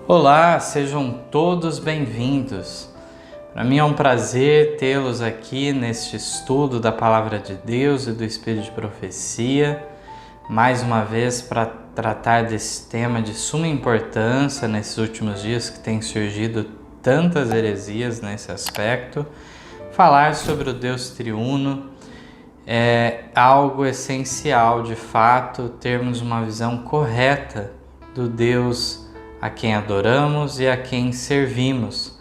Olá, sejam todos bem-vindos. Para mim é um prazer tê-los aqui neste estudo da Palavra de Deus e do Espírito de Profecia, mais uma vez para tratar desse tema de suma importância nesses últimos dias que tem surgido tantas heresias nesse aspecto. Falar sobre o Deus triuno é algo essencial, de fato, termos uma visão correta do Deus a quem adoramos e a quem servimos.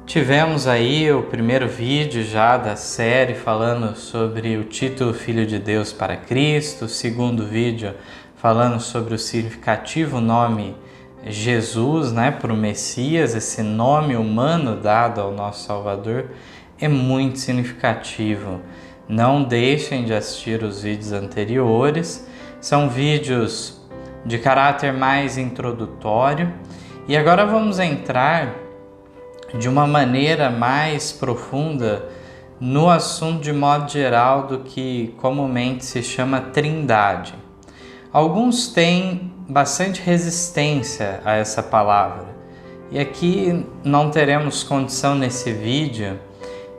Tivemos aí o primeiro vídeo já da série falando sobre o título Filho de Deus para Cristo, o segundo vídeo falando sobre o significativo nome Jesus, para o Messias, esse nome humano dado ao nosso Salvador é muito significativo. Não deixem de assistir os vídeos anteriores, são vídeos de caráter mais introdutório, e agora vamos entrar de uma maneira mais profunda no assunto de modo geral do que comumente se chama trindade. Alguns têm bastante resistência a essa palavra, e aqui não teremos condição nesse vídeo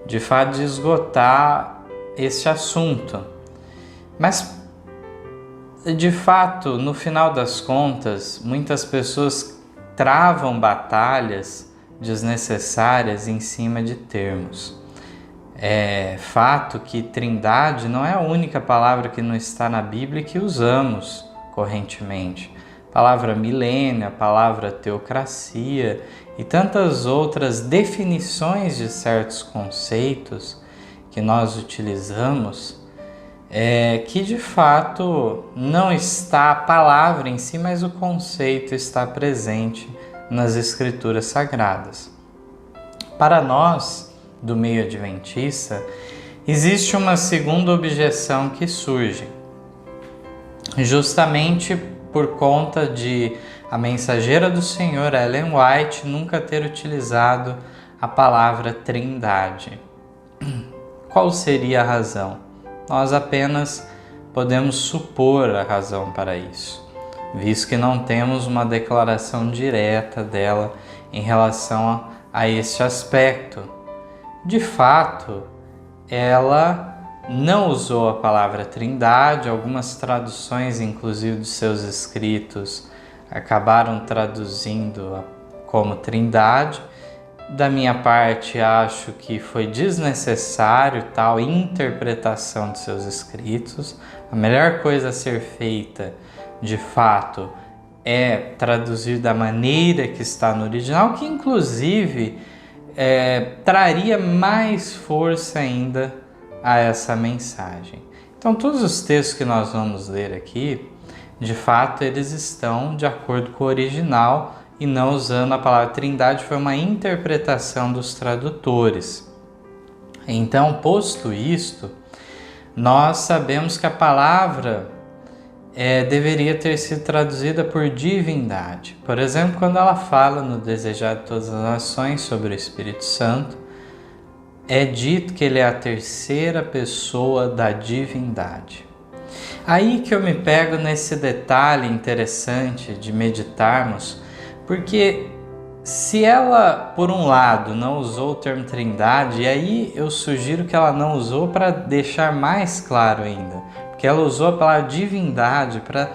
de fato de esgotar este assunto, mas de fato, no final das contas, muitas pessoas travam batalhas desnecessárias em cima de termos. É fato que trindade não é a única palavra que não está na Bíblia que usamos correntemente. A palavra milênio, a palavra teocracia e tantas outras definições de certos conceitos que nós utilizamos, que de fato não está a palavra em si, mas o conceito está presente nas Escrituras Sagradas. Para nós, do meio adventista, existe uma segunda objeção que surge, justamente por conta de a mensageira do Senhor, Ellen White, nunca ter utilizado a palavra trindade. Qual seria a razão? Nós apenas podemos supor a razão para isso, visto que não temos uma declaração direta dela em relação a este aspecto. De fato, ela não usou a palavra trindade, algumas traduções, inclusive dos seus escritos, acabaram traduzindo como trindade. Da minha parte, acho que foi desnecessário tal interpretação de seus escritos. A melhor coisa a ser feita, de fato, é traduzir da maneira que está no original, que inclusive traria mais força ainda a essa mensagem. Então, todos os textos que nós vamos ler aqui, de fato, eles estão de acordo com o original, e não usando a palavra trindade, foi uma interpretação dos tradutores. Então, posto isto, nós sabemos que a palavra deveria ter sido traduzida por divindade. Por exemplo, quando ela fala no Desejar de Todas as Nações sobre o Espírito Santo, é dito que ele é a terceira pessoa da divindade. Aí que eu me pego nesse detalhe interessante de meditarmos, porque se ela, por um lado, não usou o termo trindade, e aí eu sugiro que ela não usou para deixar mais claro ainda, porque ela usou a palavra divindade para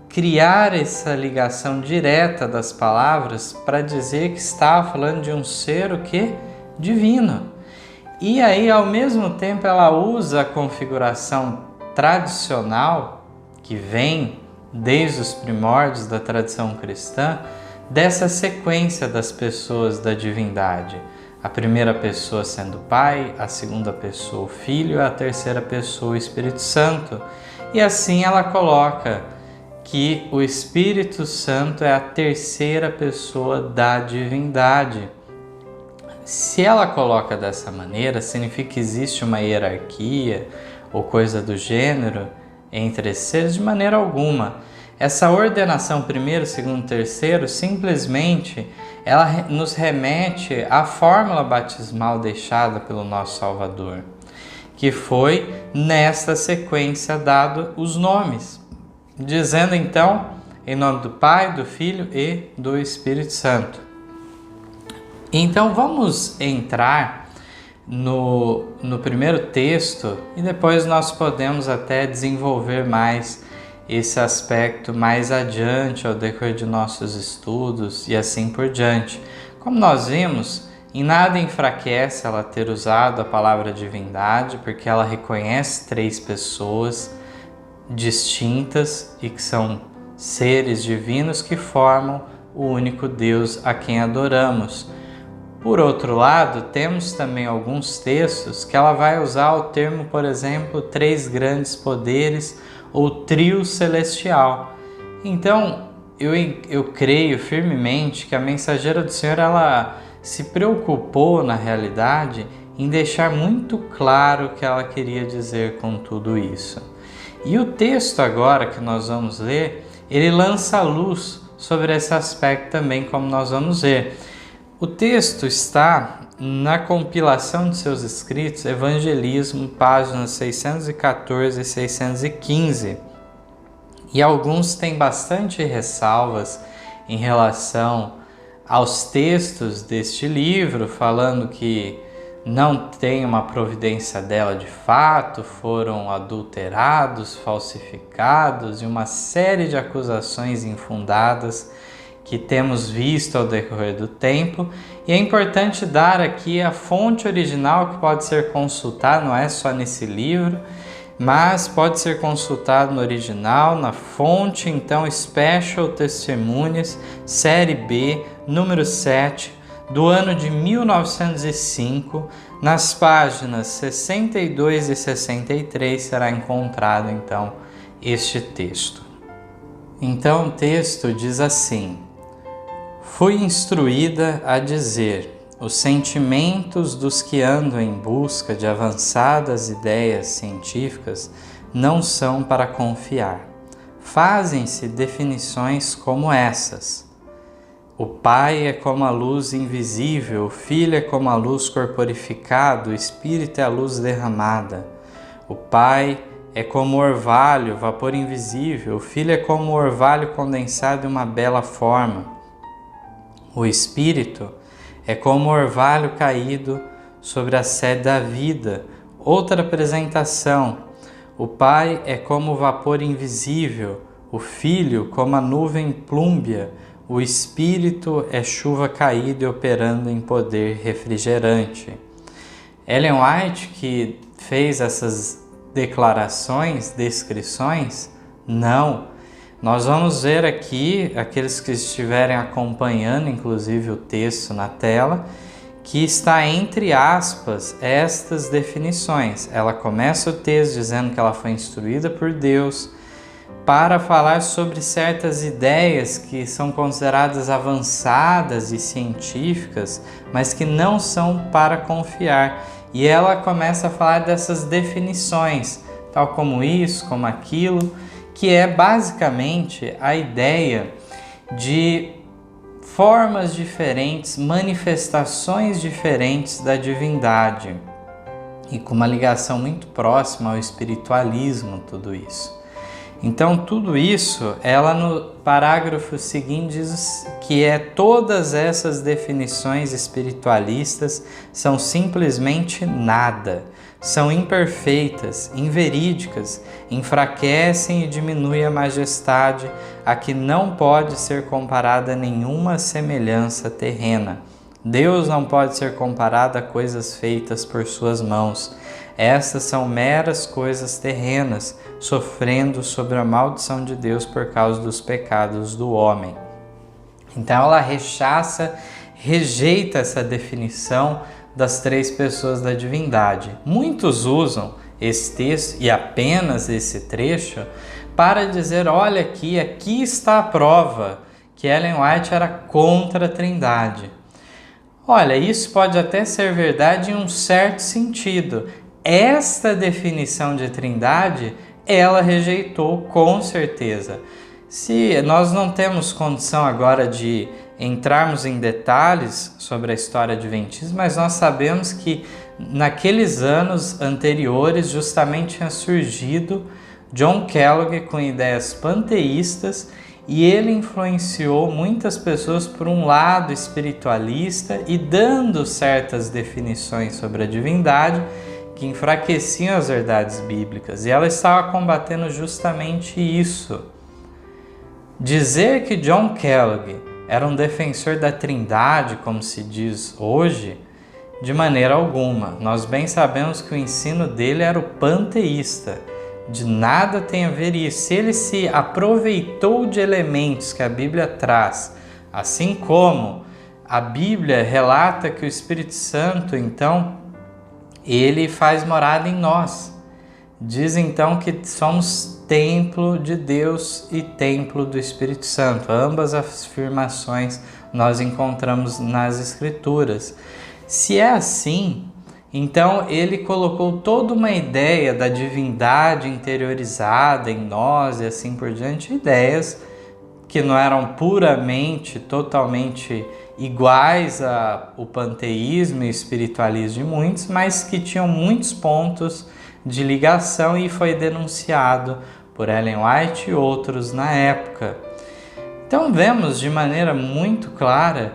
criar essa ligação direta das palavras para dizer que estava falando de um ser o quê? Divino. E aí, ao mesmo tempo, ela usa a configuração tradicional que vem desde os primórdios da tradição cristã, dessa sequência das pessoas da divindade. A primeira pessoa sendo o Pai, a segunda pessoa o Filho, a terceira pessoa o Espírito Santo. E assim ela coloca que o Espírito Santo é a terceira pessoa da divindade. Se ela coloca dessa maneira, significa que existe uma hierarquia ou coisa do gênero entre esses seres? De maneira alguma. Essa ordenação primeiro, segundo, terceiro, simplesmente ela nos remete à fórmula batismal deixada pelo nosso Salvador, que foi nesta sequência dado os nomes, dizendo então Em nome do Pai, do Filho e do Espírito Santo. Então vamos entrar no primeiro texto e depois nós podemos até desenvolver mais esse aspecto mais adiante ao decorrer de nossos estudos e assim por diante. Como nós vimos, em nada enfraquece ela ter usado a palavra divindade, porque ela reconhece 3 pessoas distintas e que são seres divinos que formam o único Deus a quem adoramos. Por outro lado, temos também alguns textos que ela vai usar o termo, por exemplo, 3 grandes poderes ou trio celestial. Então, eu creio firmemente que a mensageira do Senhor ela se preocupou, na realidade, em deixar muito claro o que ela queria dizer com tudo isso. E o texto agora que nós vamos ler, ele lança luz sobre esse aspecto também, como nós vamos ver. O texto está na compilação de seus escritos, Evangelismo, páginas 614 e 615. E alguns têm bastante ressalvas em relação aos textos deste livro, falando que não tem uma providência dela de fato, foram adulterados, falsificados e uma série de acusações infundadas que temos visto ao decorrer do tempo. E é importante dar aqui a fonte original que pode ser consultada, não é só nesse livro, mas pode ser consultado no original, na fonte, então, Special Testimonies, série B, número 7, do ano de 1905, nas páginas 62 e 63 será encontrado, então, este texto. Então, o texto diz assim: fui instruída a dizer: os sentimentos dos que andam em busca de avançadas ideias científicas não são para confiar. Fazem-se definições como essas: o Pai é como a luz invisível, o Filho é como a luz corporificada, o Espírito é a luz derramada. O Pai é como o orvalho, vapor invisível, o Filho é como o orvalho condensado em uma bela forma. O Espírito é como o orvalho caído sobre a sede da vida. Outra apresentação: o Pai é como o vapor invisível, o Filho como a nuvem plúmbea, o Espírito é chuva caída e operando em poder refrigerante. Ellen White, que fez essas declarações, descrições, não. Nós vamos ver aqui, aqueles que estiverem acompanhando, inclusive o texto na tela, que está entre aspas estas definições. Ela começa o texto dizendo que ela foi instruída por Deus para falar sobre certas ideias que são consideradas avançadas e científicas, mas que não são para confiar. E ela começa a falar dessas definições, tal como isso, como aquilo, que é basicamente a ideia de formas diferentes, manifestações diferentes da divindade, e com uma ligação muito próxima ao espiritualismo, tudo isso. Então, tudo isso, ela no parágrafo seguinte diz que todas essas definições espiritualistas são simplesmente nada, são imperfeitas, inverídicas, enfraquecem e diminuem a majestade, a que não pode ser comparada a nenhuma semelhança terrena. Deus não pode ser comparado a coisas feitas por suas mãos. Estas são meras coisas terrenas, sofrendo sobre a maldição de Deus por causa dos pecados do homem. Então ela rejeita essa definição das 3 pessoas da divindade. Muitos usam esse texto e apenas esse trecho para dizer: olha aqui está a prova que Ellen White era contra a Trindade. Olha, isso pode até ser verdade em um certo sentido. Esta definição de Trindade, ela rejeitou com certeza. Se nós não temos condição agora de entrarmos em detalhes sobre a história adventista, mas nós sabemos que naqueles anos anteriores justamente tinha surgido John Kellogg com ideias panteístas, e ele influenciou muitas pessoas por um lado espiritualista e dando certas definições sobre a divindade que enfraqueciam as verdades bíblicas. E ela estava combatendo justamente isso. Dizer que John Kellogg era um defensor da Trindade, como se diz hoje, de maneira alguma. Nós bem sabemos que o ensino dele era o panteísta. De nada tem a ver isso. Se ele se aproveitou de elementos que a Bíblia traz, assim como a Bíblia relata que o Espírito Santo, então, ele faz morada em nós. Diz então que somos templo de Deus e templo do Espírito Santo. Ambas as afirmações nós encontramos nas Escrituras. Se é assim, então ele colocou toda uma ideia da divindade interiorizada em nós e assim por diante, ideias que não eram puramente, totalmente iguais ao panteísmo e espiritualismo de muitos, mas que tinham muitos pontos de ligação, e foi denunciado por Ellen White e outros na época. Então vemos de maneira muito clara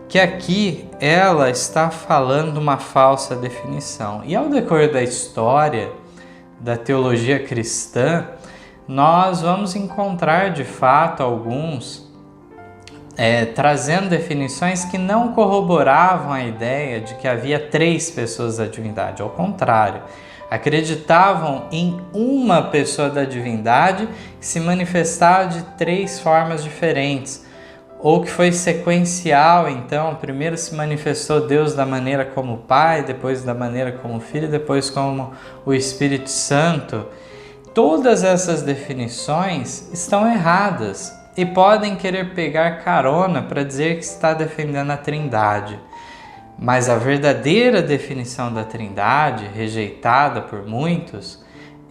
que aqui ela está falando uma falsa definição. E ao decorrer da história da teologia cristã, nós vamos encontrar de fato alguns trazendo definições que não corroboravam a ideia de que havia 3 pessoas da divindade. Ao contrário, acreditavam em uma pessoa da divindade que se manifestava de 3 formas diferentes, ou que foi sequencial. Então, primeiro se manifestou Deus da maneira como Pai, depois da maneira como Filho, depois como o Espírito Santo. Todas essas definições estão erradas e podem querer pegar carona para dizer que está defendendo a Trindade. Mas a verdadeira definição da Trindade, rejeitada por muitos,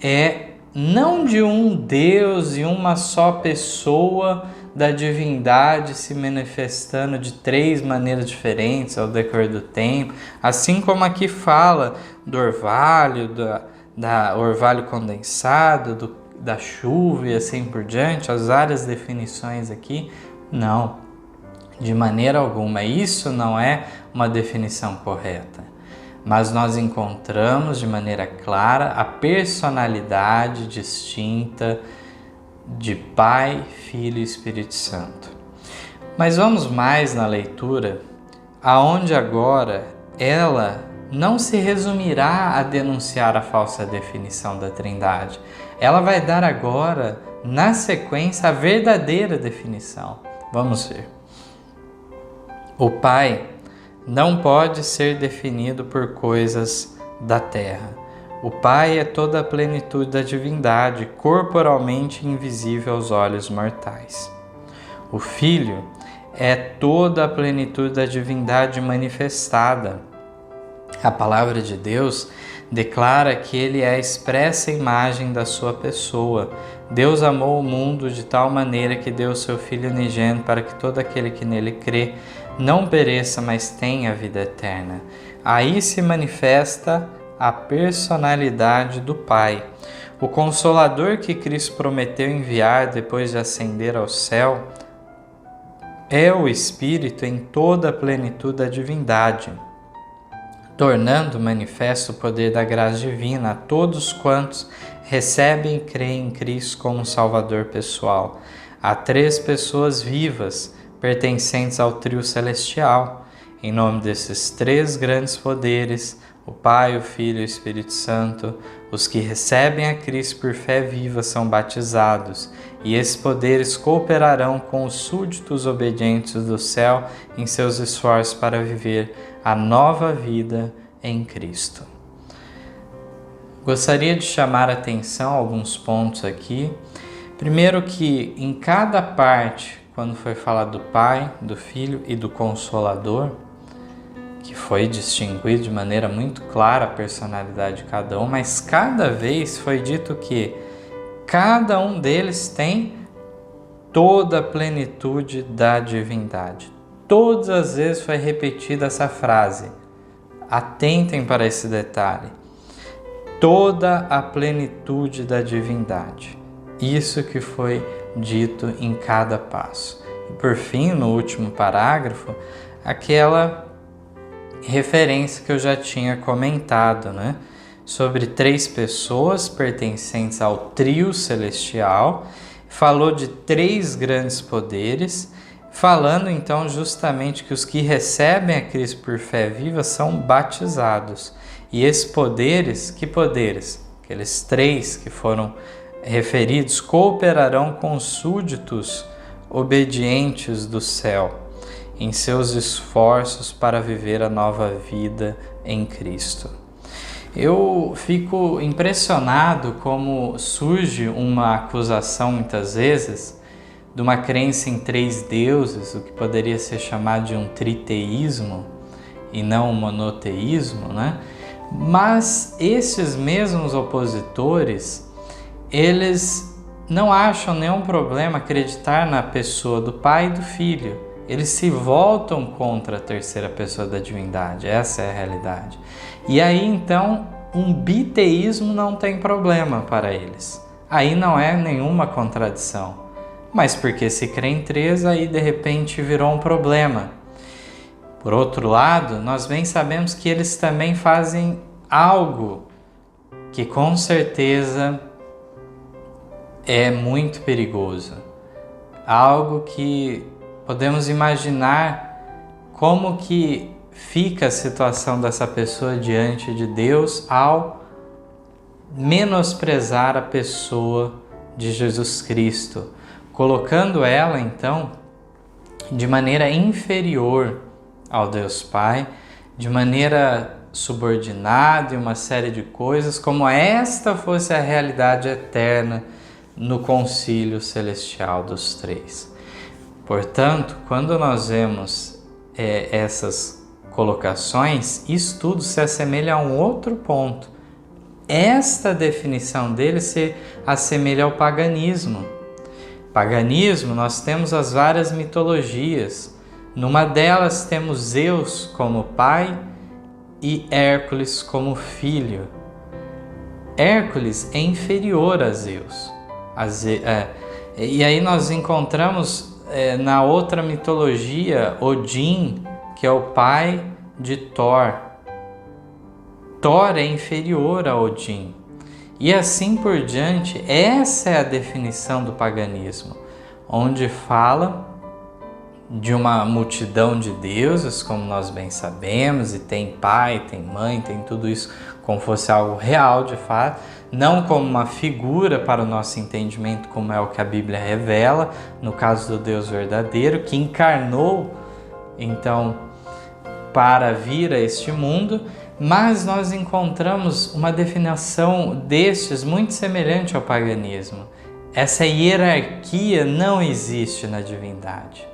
é não de um Deus e uma só pessoa da divindade se manifestando de 3 maneiras diferentes ao decorrer do tempo, assim como aqui fala do orvalho, da orvalho condensado, da chuva e assim por diante, as várias definições aqui. Não, de maneira alguma, isso não é uma definição correta. Mas nós encontramos de maneira clara a personalidade distinta de Pai, Filho e Espírito Santo. Mas vamos mais na leitura, aonde agora ela não se resumirá a denunciar a falsa definição da Trindade. Ela vai dar agora, na sequência, a verdadeira definição. Vamos ver. O Pai não pode ser definido por coisas da terra. O Pai é toda a plenitude da divindade, corporalmente invisível aos olhos mortais. O Filho é toda a plenitude da divindade manifestada. A palavra de Deus declara que ele é a expressa imagem da sua pessoa. Deus amou o mundo de tal maneira que deu o seu Filho unigênito para que todo aquele que nele crê não pereça, mas tenha a vida eterna. Aí se manifesta a personalidade do Pai. O Consolador que Cristo prometeu enviar depois de ascender ao céu é o Espírito em toda a plenitude da divindade, tornando manifesto o poder da graça divina a todos quantos recebem e creem em Cristo como Salvador pessoal. Há 3 pessoas vivas, pertencentes ao trio celestial. Em nome desses 3 grandes poderes, o Pai, o Filho e o Espírito Santo, os que recebem a Cristo por fé viva são batizados, e esses poderes cooperarão com os súditos obedientes do céu em seus esforços para viver a nova vida em Cristo. Gostaria de chamar a atenção a alguns pontos aqui. Primeiro, que em cada parte, quando foi falado do Pai, do Filho e do Consolador, que foi distinguido de maneira muito clara a personalidade de cada um, mas cada vez foi dito que cada um deles tem toda a plenitude da divindade. Todas as vezes foi repetida essa frase. Atentem para esse detalhe. Toda a plenitude da divindade. Isso que foi dito em cada passo. E por fim, no último parágrafo, aquela referência que eu já tinha comentado, né? Sobre 3 pessoas pertencentes ao trio celestial, falou de 3 grandes poderes, falando então justamente que os que recebem a Cristo por fé viva são batizados. E esses poderes, que poderes? Aqueles 3 que foram referidos, cooperarão com os súditos obedientes do céu em seus esforços para viver a nova vida em Cristo. Eu fico impressionado como surge uma acusação muitas vezes de uma crença em 3 deuses, o que poderia ser chamado de um triteísmo e não um monoteísmo, né? Mas esses mesmos opositores, eles não acham nenhum problema acreditar na pessoa do Pai e do Filho. Eles se voltam contra a terceira pessoa da divindade, essa é a realidade. E aí então um biteísmo não tem problema para eles. Aí não é nenhuma contradição. Mas porque se crê em 3, aí de repente virou um problema. Por outro lado, nós bem sabemos que eles também fazem algo que com certeza é muito perigoso. Algo que podemos imaginar como que fica a situação dessa pessoa diante de Deus ao menosprezar a pessoa de Jesus Cristo, colocando ela então de maneira inferior ao Deus Pai, de maneira subordinada e uma série de coisas, como esta fosse a realidade eterna no concílio celestial dos 3. Portanto, quando nós vemos essas colocações, isso tudo se assemelha a um outro ponto. Esta definição dele se assemelha ao paganismo. Paganismo, nós temos as várias mitologias. Numa delas temos Zeus como pai e Hércules como filho. Hércules é inferior a Zeus. E aí nós encontramos na outra mitologia Odin, que é o pai de Thor. Thor é inferior a Odin. E assim por diante. Essa é a definição do paganismo, onde fala de uma multidão de deuses, como nós bem sabemos, e tem pai, tem mãe, tem tudo isso como fosse algo real de fato, não como uma figura para o nosso entendimento, como é o que a Bíblia revela, no caso do Deus verdadeiro, que encarnou, então, para vir a este mundo, mas nós encontramos uma definição destes muito semelhante ao paganismo. Essa hierarquia não existe na divindade.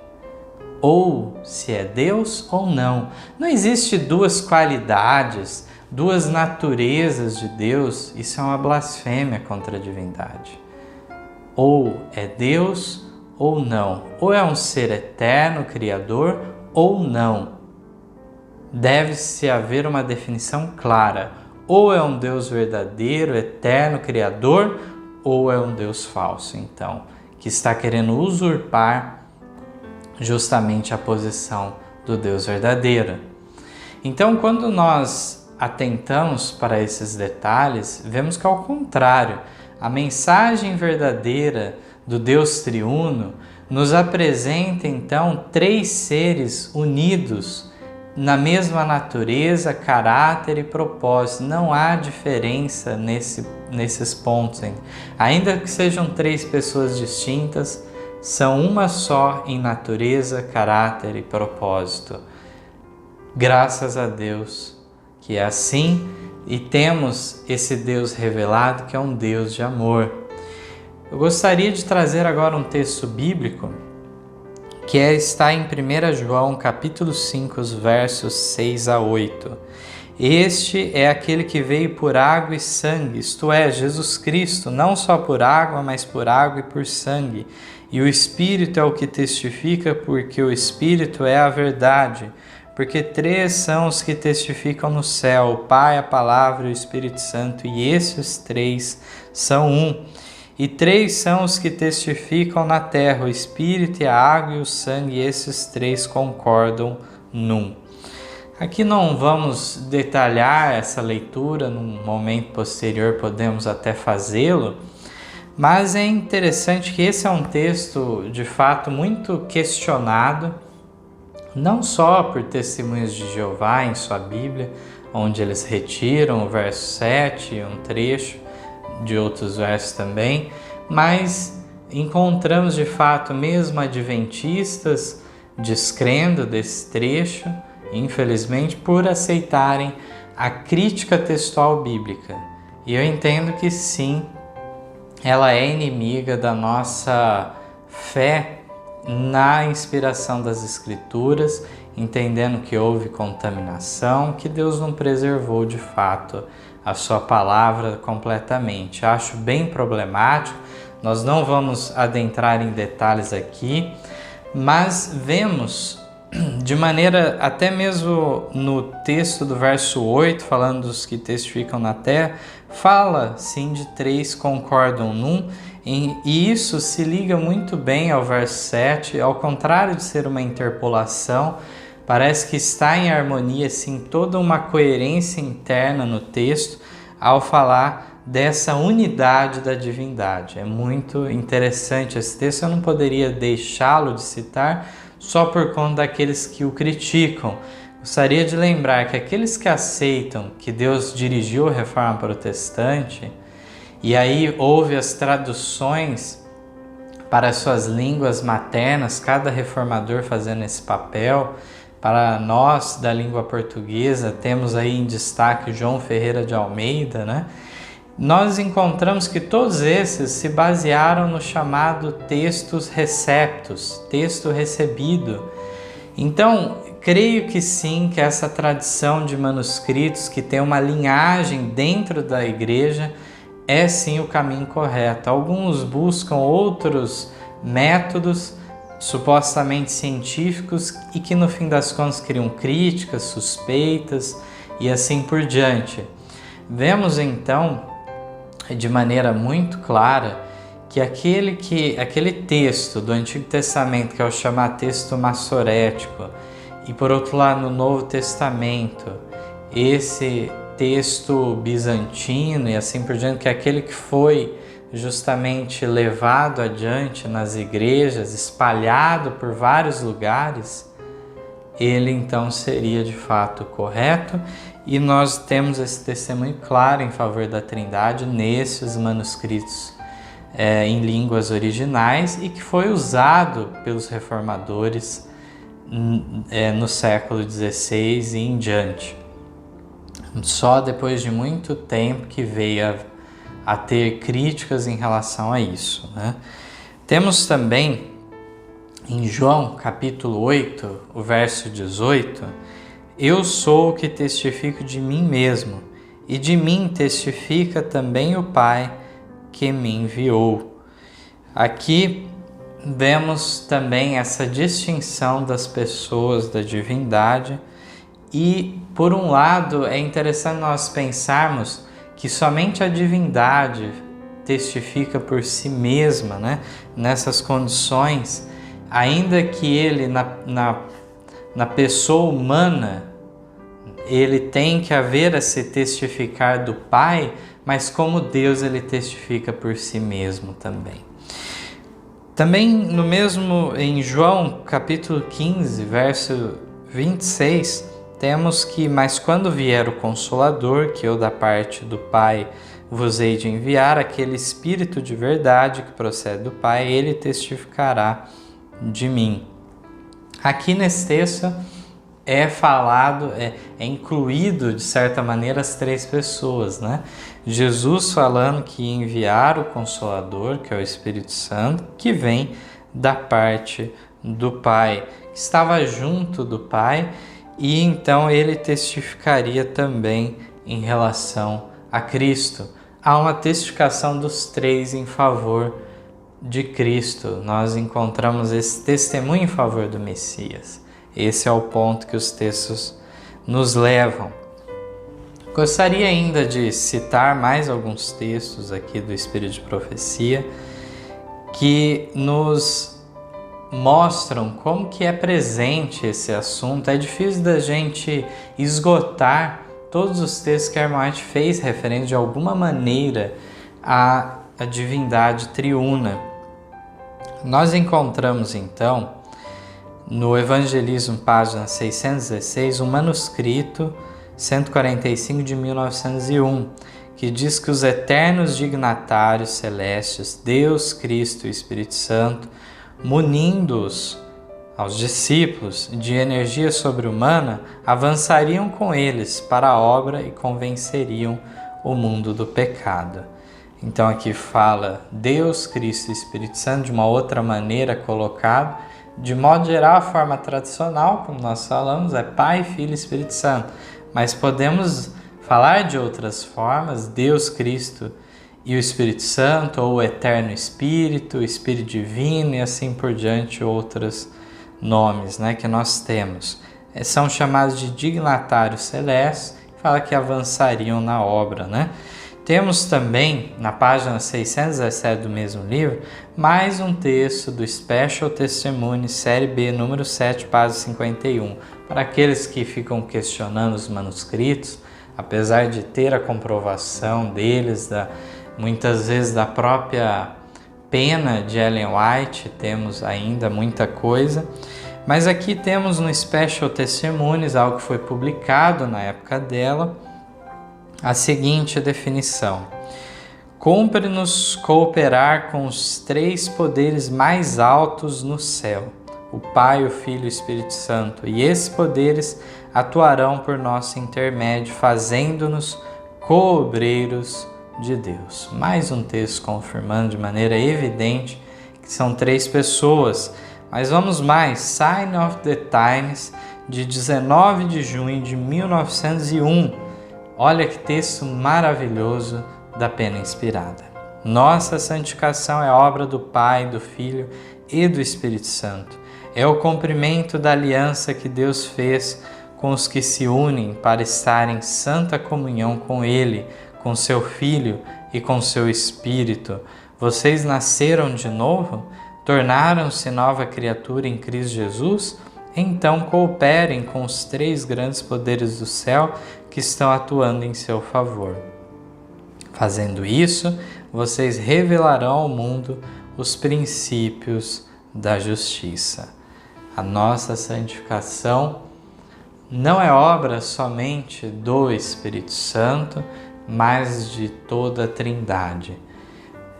Ou se é Deus ou não. Não existe 2 qualidades, 2 naturezas de Deus. Isso é uma blasfêmia contra a divindade. Ou é Deus ou não. Ou é um ser eterno, criador, ou não. Deve-se haver uma definição clara. Ou é um Deus verdadeiro, eterno, criador, ou é um Deus falso, então, que está querendo usurpar justamente a posição do Deus verdadeiro. Então, quando nós atentamos para esses detalhes, vemos que ao contrário, a mensagem verdadeira do Deus triuno nos apresenta então 3 seres unidos na mesma natureza, caráter e propósito. Não há diferença nesses pontos. Ainda que sejam 3 pessoas distintas, são uma só em natureza, caráter e propósito. Graças a Deus que é assim, e temos esse Deus revelado que é um Deus de amor. Eu gostaria de trazer agora um texto bíblico que está em 1 João capítulo 5, os versos 6 a 8. Este é aquele que veio por água e sangue, isto é, Jesus Cristo, não só por água, mas por água e por sangue. E o Espírito é o que testifica, porque o Espírito é a verdade. Porque 3 são os que testificam no céu, o Pai, a Palavra e o Espírito Santo, e esses 3 são um. E 3 são os que testificam na terra, o Espírito, a água e o sangue, e esses 3 concordam num. Aqui não vamos detalhar essa leitura, num momento posterior podemos até fazê-lo, mas é interessante que esse é um texto de fato muito questionado, não só por testemunhas de Jeová em sua Bíblia, onde eles retiram o verso 7, um trecho de outros versos também, mas encontramos de fato mesmo adventistas descrendo desse trecho, infelizmente, por aceitarem a crítica textual bíblica. E eu entendo que sim, ela é inimiga da nossa fé na inspiração das Escrituras, entendendo que houve contaminação, que Deus não preservou de fato a sua palavra completamente. Acho bem problemático, nós não vamos adentrar em detalhes aqui, mas vemos de maneira, até mesmo no texto do verso 8, falando dos que testificam na terra, fala sim de 3 concordam num, e isso se liga muito bem ao verso 7, ao contrário de ser uma interpolação, parece que está em harmonia, sim, toda uma coerência interna no texto, ao falar dessa unidade da divindade. É muito interessante esse texto, eu não poderia deixá-lo de citar, só por conta daqueles que o criticam. Gostaria de lembrar que aqueles que aceitam que Deus dirigiu a reforma protestante, e aí houve as traduções para suas línguas maternas, cada reformador fazendo esse papel. Para nós da língua portuguesa, temos aí em destaque João Ferreira de Almeida, né? Nós encontramos que todos esses se basearam no chamado textus receptus, texto recebido. Então, creio que sim, que essa tradição de manuscritos que tem uma linhagem dentro da igreja é sim o caminho correto. Alguns buscam outros métodos supostamente científicos e que no fim das contas criam críticas, suspeitas e assim por diante. Vemos então de maneira muito clara que aquele texto do Antigo Testamento, que é o chamado texto massorético, e por outro lado no Novo Testamento, esse texto bizantino e assim por diante, que é aquele que foi justamente levado adiante nas igrejas, espalhado por vários lugares, ele então seria de fato correto. E nós temos esse testemunho claro em favor da Trindade nesses manuscritos em línguas originais e que foi usado pelos reformadores no século XVI e em diante. Só depois de muito tempo que veio a ter críticas em relação a isso, né? Temos também em João capítulo 8, o verso 18, eu sou o que testifico de mim mesmo, e de mim testifica também o Pai que me enviou. Aqui vemos também essa distinção das pessoas da divindade e, por um lado, é interessante nós pensarmos que somente a divindade testifica por si mesma, né? Nessas condições, ainda que ele na pessoa humana, ele tem que haver esse testificar do Pai, mas como Deus ele testifica por si mesmo também. Também no mesmo em João capítulo 15, verso 26, temos que, mas quando vier o Consolador, que eu da parte do Pai vos hei de enviar, aquele Espírito de verdade que procede do Pai, ele testificará de mim. Aqui nesse texto é falado, é incluído de certa maneira as 3 pessoas, né? Jesus falando que ia enviar o Consolador, que é o Espírito Santo, que vem da parte do Pai, que estava junto do Pai, e então ele testificaria também em relação a Cristo. Há uma testificação dos 3 em favor de Cristo. Nós encontramos esse testemunho em favor do Messias. Esse é o ponto que os textos nos levam. Gostaria ainda de citar mais alguns textos aqui do Espírito de Profecia que nos mostram como que é presente esse assunto. É difícil da gente esgotar todos os textos que a irmã White fez referente de alguma maneira à divindade triuna. Nós encontramos então no Evangelismo, página 616, um manuscrito 145 de 1901, que diz que os eternos dignatários celestes, Deus, Cristo e Espírito Santo, munindo-os aos discípulos de energia sobre-humana, avançariam com eles para a obra e convenceriam o mundo do pecado. Então aqui fala Deus, Cristo e Espírito Santo de uma outra maneira colocado. De modo geral, a forma tradicional, como nós falamos, é Pai, Filho e Espírito Santo. Mas podemos falar de outras formas, Deus, Cristo e o Espírito Santo, ou o Eterno Espírito, o Espírito Divino e assim por diante, outros nomes, né, que nós temos. São chamados de dignatários celestes, fala que avançariam na obra, né? Temos também, na página 617 do mesmo livro, mais um texto do Special Testimony, série B, número 7, página 51. Para aqueles que ficam questionando os manuscritos, apesar de ter a comprovação deles, muitas vezes da própria pena de Ellen White, temos ainda muita coisa. Mas aqui temos no Special Testimonies, algo que foi publicado na época dela, a seguinte definição: cumpre-nos cooperar com os três poderes mais altos no céu, o Pai, o Filho e o Espírito Santo, e esses poderes atuarão por nosso intermédio, fazendo-nos co-obreiros de Deus. Mais um texto confirmando de maneira evidente que são três pessoas. Mas vamos mais, Sign of the Times, de 19 de junho de 1901. Olha que texto maravilhoso da pena inspirada. Nossa santificação é obra do Pai, do Filho e do Espírito Santo. É o cumprimento da aliança que Deus fez com os que se unem para estar em santa comunhão com Ele, com seu Filho e com seu Espírito. Vocês nasceram de novo? Tornaram-se nova criatura em Cristo Jesus? Então cooperem com os três grandes poderes do céu que estão atuando em seu favor. Fazendo isso, vocês revelarão ao mundo os princípios da justiça. A nossa santificação não é obra somente do Espírito Santo, mas de toda a Trindade.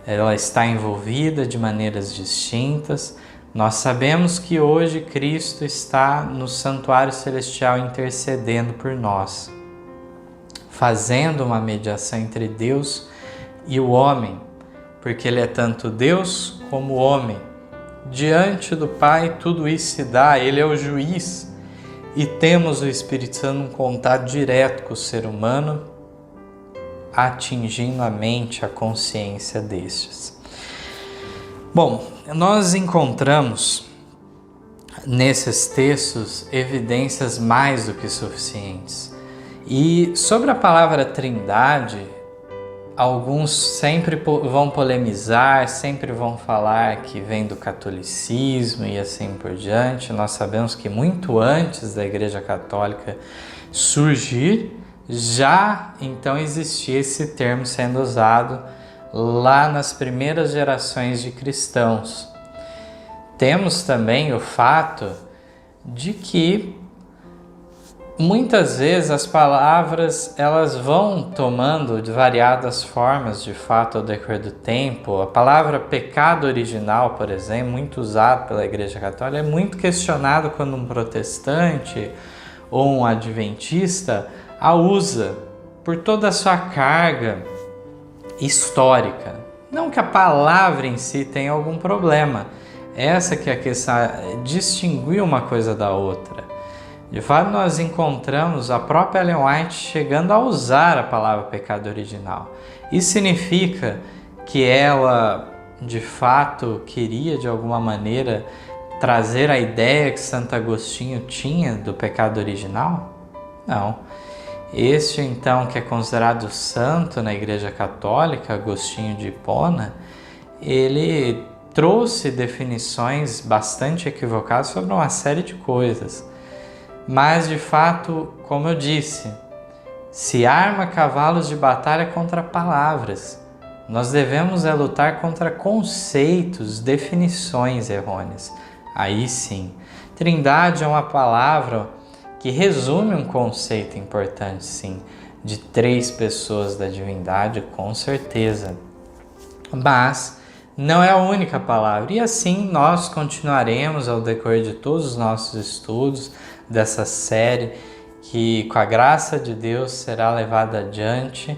Ela está envolvida de maneiras distintas. Nós sabemos que hoje Cristo está no santuário celestial intercedendo por nós, fazendo uma mediação entre Deus e o homem, porque Ele é tanto Deus como homem. Diante do Pai tudo isso se dá, Ele é o juiz, e temos o Espírito Santo um contato direto com o ser humano, atingindo a mente, a consciência destes. Bom, nós encontramos nesses textos evidências mais do que suficientes. E sobre a palavra Trindade, alguns sempre vão polemizar, sempre vão falar que vem do catolicismo e assim por diante. Nós sabemos que muito antes da Igreja Católica surgir, já então existia esse termo sendo usado lá nas primeiras gerações de cristãos. Temos também o fato de que muitas vezes as palavras elas vão tomando de variadas formas, de fato, ao decorrer do tempo. A palavra pecado original, por exemplo, muito usada pela Igreja Católica, é muito questionado quando um protestante ou um adventista a usa por toda a sua carga histórica. Não que a palavra em si tenha algum problema. Essa que é a questão, distinguir uma coisa da outra. De fato, nós encontramos a própria Ellen White chegando a usar a palavra pecado original. Isso significa que ela, de fato, queria, de alguma maneira, trazer a ideia que Santo Agostinho tinha do pecado original? Não. Este, então, que é considerado santo na Igreja Católica, Agostinho de Hipona, ele trouxe definições bastante equivocadas sobre uma série de coisas. Mas, de fato, como eu disse, se arma cavalos de batalha contra palavras. Nós devemos lutar contra conceitos, definições errôneas. Aí sim, Trindade é uma palavra que resume um conceito importante, sim, de 3 pessoas da divindade, com certeza. Mas não é a única palavra. E assim nós continuaremos ao decorrer de todos os nossos estudos dessa série, que com a graça de Deus será levada adiante.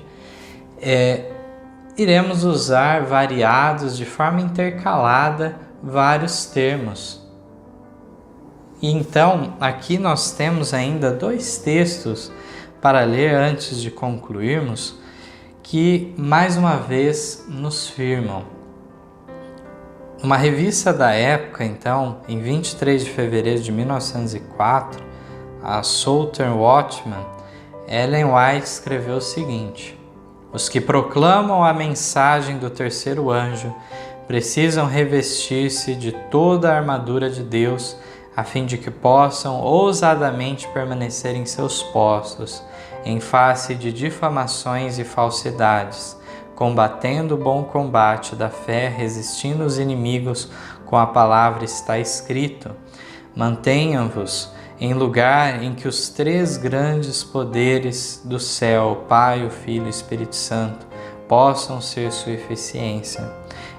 Iremos usar variados, de forma intercalada, vários termos. E então, aqui nós temos ainda 2 textos para ler antes de concluirmos, que mais uma vez nos firmam. Uma revista da época, então, em 23 de fevereiro de 1904, a Southern Watchman, Ellen White escreveu o seguinte: os que proclamam a mensagem do terceiro anjo precisam revestir-se de toda a armadura de Deus, a fim de que possam ousadamente permanecer em seus postos, em face de difamações e falsidades, combatendo o bom combate da fé, resistindo os inimigos com a palavra está escrito. Mantenham-vos em lugar em que os 3 grandes poderes do céu, o Pai, o Filho e o Espírito Santo, possam ser sua eficiência.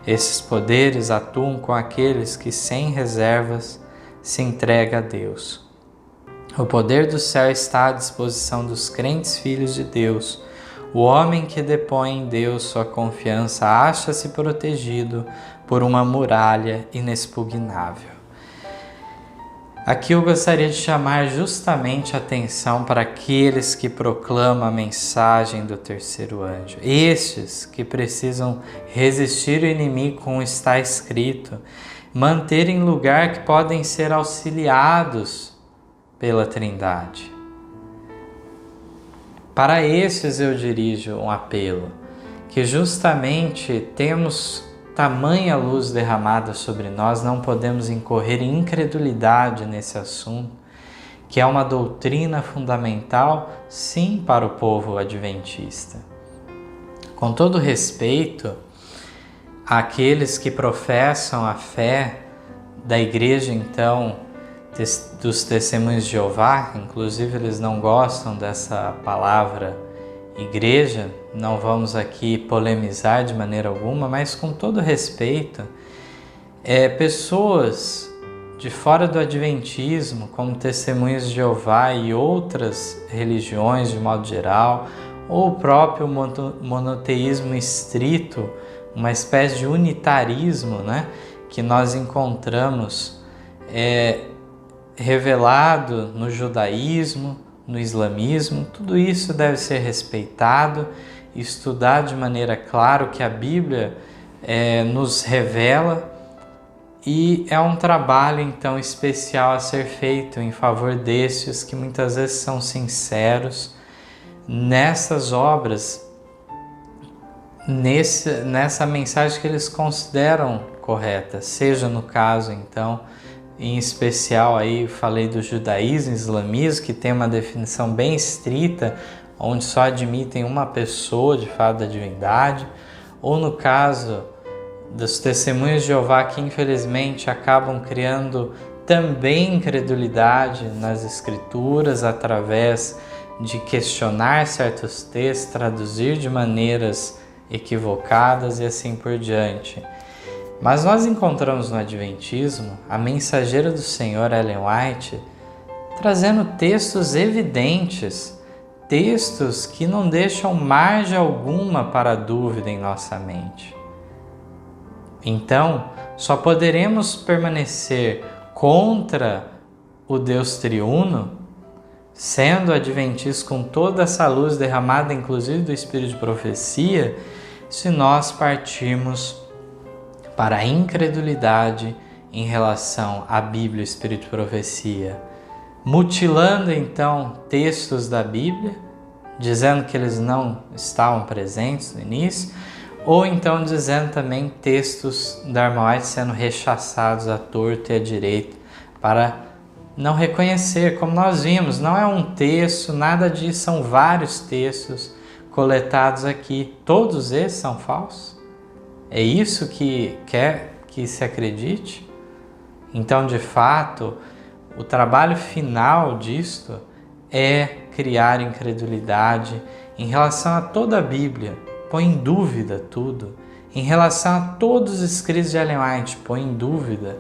Esses poderes atuam com aqueles que, sem reservas, se entrega a Deus. O poder do céu está à disposição dos crentes filhos de Deus. O homem que depõe em Deus sua confiança acha-se protegido por uma muralha inexpugnável. Aqui eu gostaria de chamar justamente a atenção para aqueles que proclamam a mensagem do terceiro anjo. Estes que precisam resistir o inimigo com o está escrito, manter em lugar que podem ser auxiliados pela Trindade. Para estes eu dirijo um apelo, que justamente temos tamanha luz derramada sobre nós, não podemos incorrer em incredulidade nesse assunto, que é uma doutrina fundamental, sim, para o povo adventista. Com todo respeito àqueles que professam a fé da igreja, então, dos Testemunhos de Jeová, inclusive eles não gostam dessa palavra igreja, não vamos aqui polemizar de maneira alguma, mas com todo respeito, pessoas de fora do adventismo, como Testemunhos de Jeová e outras religiões de modo geral, ou o próprio monoteísmo estrito, uma espécie de unitarismo, né, que nós encontramos revelado no judaísmo, no islamismo. Tudo isso deve ser respeitado, estudado de maneira clara o que a Bíblia nos revela, e é um trabalho então especial a ser feito em favor destes que muitas vezes são sinceros nessas obras, nessa mensagem que eles consideram correta, seja no caso então, em especial aí falei do judaísmo e islamismo, que tem uma definição bem estrita, onde só admitem uma pessoa de fato da divindade, ou no caso dos Testemunhos de Jeová, que infelizmente acabam criando também incredulidade nas escrituras através de questionar certos textos, traduzir de maneiras equivocadas e assim por diante. Mas nós encontramos no Adventismo a mensageira do Senhor, Ellen White, trazendo textos evidentes, textos que não deixam margem alguma para dúvida em nossa mente. Então, só poderemos permanecer contra o Deus triuno, sendo adventistas com toda essa luz derramada, inclusive do Espírito de profecia, se nós partirmos para a incredulidade em relação à Bíblia, Espírito e profecia, mutilando então textos da Bíblia, dizendo que eles não estavam presentes no início, ou então dizendo também textos da Ellen White sendo rechaçados à torta e à direita para não reconhecer, como nós vimos, não é um texto, nada disso, são vários textos coletados aqui. Todos esses são falsos? É isso que quer que se acredite? Então, de fato, o trabalho final disto é criar incredulidade em relação a toda a Bíblia, põe em dúvida tudo. Em relação a todos os escritos de Ellen White, põe em dúvida,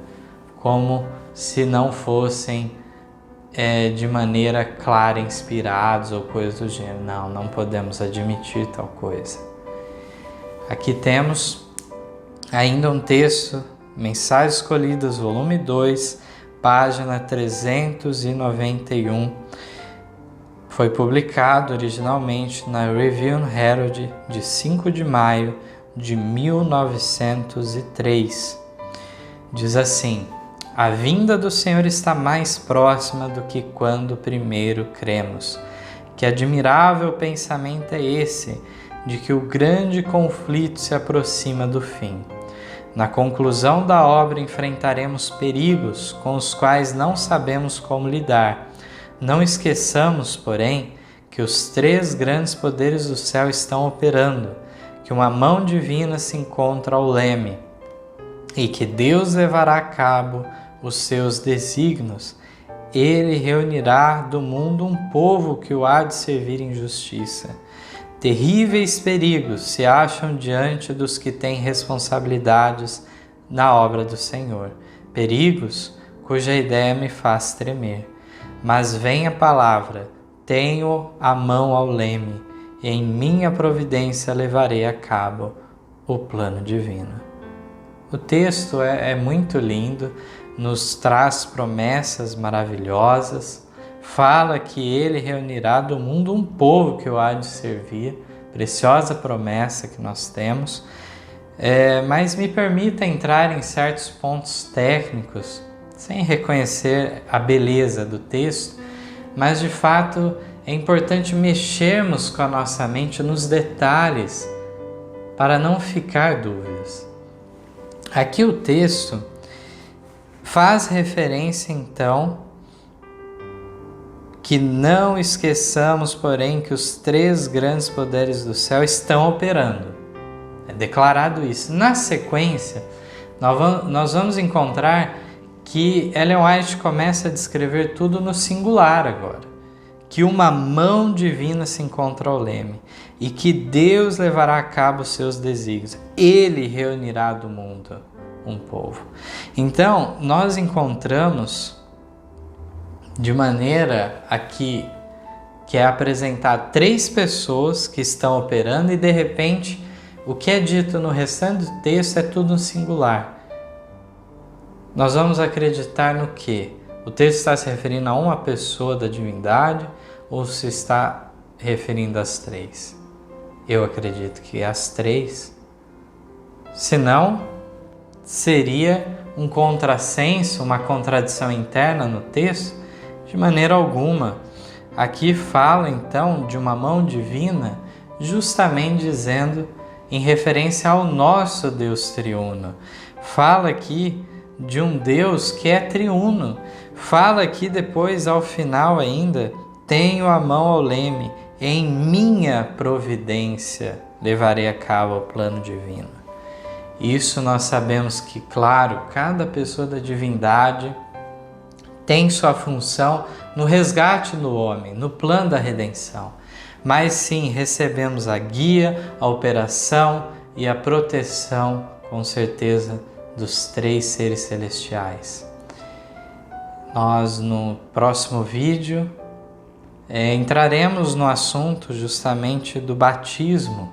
como se não fossem de maneira clara inspirados ou coisa do gênero. Não podemos admitir tal coisa. Aqui temos ainda um texto, Mensagens Escolhidas, volume 2, página 391. Foi publicado originalmente na Review and Herald de 5 de maio de 1903. Diz assim: a vinda do Senhor está mais próxima do que quando primeiro cremos. Que admirável pensamento é esse, de que o grande conflito se aproxima do fim. Na conclusão da obra enfrentaremos perigos com os quais não sabemos como lidar. Não esqueçamos, porém, que os 3 grandes poderes do céu estão operando, que uma mão divina se encontra ao leme e que Deus levará a cabo os seus desígnios. Ele reunirá do mundo um povo que o há de servir em justiça. Terríveis perigos se acham diante dos que têm responsabilidades na obra do Senhor. Perigos cuja ideia me faz tremer. Mas vem a palavra: tenho a mão ao leme, e em minha providência levarei a cabo o plano divino. O texto é muito lindo, nos traz promessas maravilhosas, fala que ele reunirá do mundo um povo que o há de servir, preciosa promessa que nós temos, mas me permita entrar em certos pontos técnicos, sem reconhecer a beleza do texto, mas de fato é importante mexermos com a nossa mente nos detalhes, para não ficar dúvidas. Aqui o texto faz referência, então, que não esqueçamos, porém, que os 3 grandes poderes do céu estão operando. É declarado isso. Na sequência, nós vamos encontrar que Ellen White começa a descrever tudo no singular agora. Que uma mão divina se encontra ao leme e que Deus levará a cabo os seus desígnios. Ele reunirá do mundo um povo. Então, nós encontramos de maneira aqui que é apresentar 3 pessoas que estão operando e de repente o que é dito no restante do texto é tudo no singular. Nós vamos acreditar no quê? O texto está se referindo a uma pessoa da divindade ou se está referindo às 3? Eu acredito que às 3. Senão, seria um contrassenso, uma contradição interna no texto? De maneira alguma. Aqui fala então de uma mão divina, justamente dizendo em referência ao nosso Deus triuno. Fala aqui de um Deus que é triuno. Fala aqui depois, ao final ainda, tenho a mão ao leme, em minha providência levarei a cabo o plano divino. Isso nós sabemos que, claro, cada pessoa da divindade tem sua função no resgate do homem, no plano da redenção. Mas sim, recebemos a guia, a operação e a proteção, com certeza, dos 3 seres celestiais. Nós, no próximo vídeo, entraremos no assunto justamente do batismo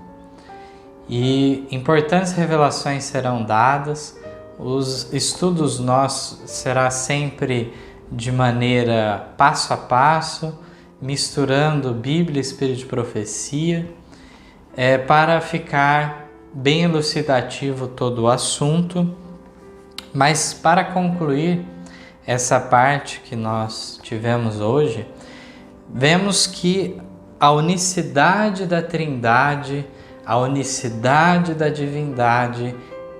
e importantes revelações serão dadas. Os estudos nossos será sempre de maneira passo a passo, misturando Bíblia, Espírito de Profecia, para ficar bem elucidativo todo o assunto. Mas para concluir essa parte que nós tivemos hoje, vemos que a unicidade da Trindade, a unicidade da divindade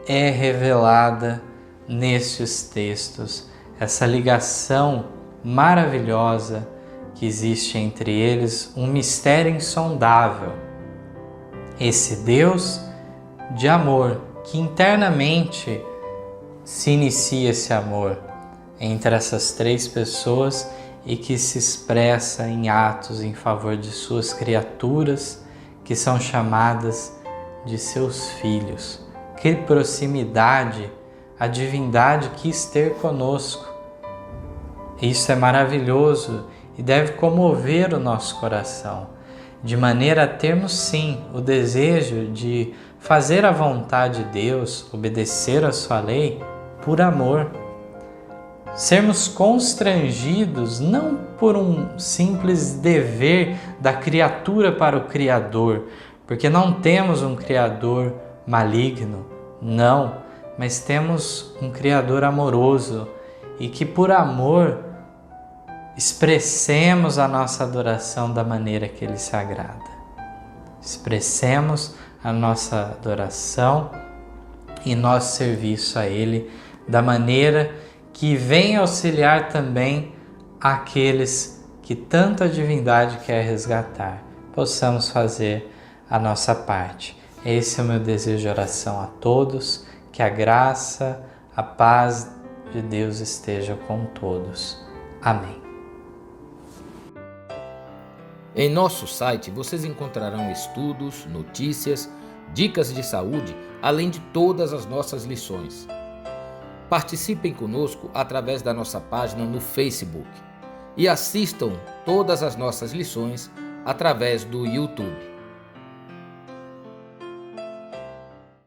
é revelada nestes textos. Essa ligação maravilhosa que existe entre eles, um mistério insondável. Esse Deus de amor, que internamente se inicia esse amor entre essas três pessoas e que se expressa em atos em favor de suas criaturas, que são chamadas de seus filhos. Que proximidade a divindade quis ter conosco. Isso é maravilhoso e deve comover o nosso coração, de maneira a termos sim o desejo de fazer a vontade de Deus, obedecer a sua lei por amor. Sermos constrangidos não por um simples dever da criatura para o Criador, porque não temos um Criador maligno, não, mas temos um Criador amoroso e que por amor expressemos a nossa adoração da maneira que Ele se agrada. Expressemos a nossa adoração e nosso serviço a Ele da maneira que venha auxiliar também aqueles que tanto a divindade quer resgatar. Possamos fazer a nossa parte. Esse é o meu desejo de oração a todos, que a graça, a paz de Deus esteja com todos. Amém. Em nosso site vocês encontrarão estudos, notícias, dicas de saúde, além de todas as nossas lições. Participem conosco através da nossa página no Facebook e assistam todas as nossas lições através do YouTube.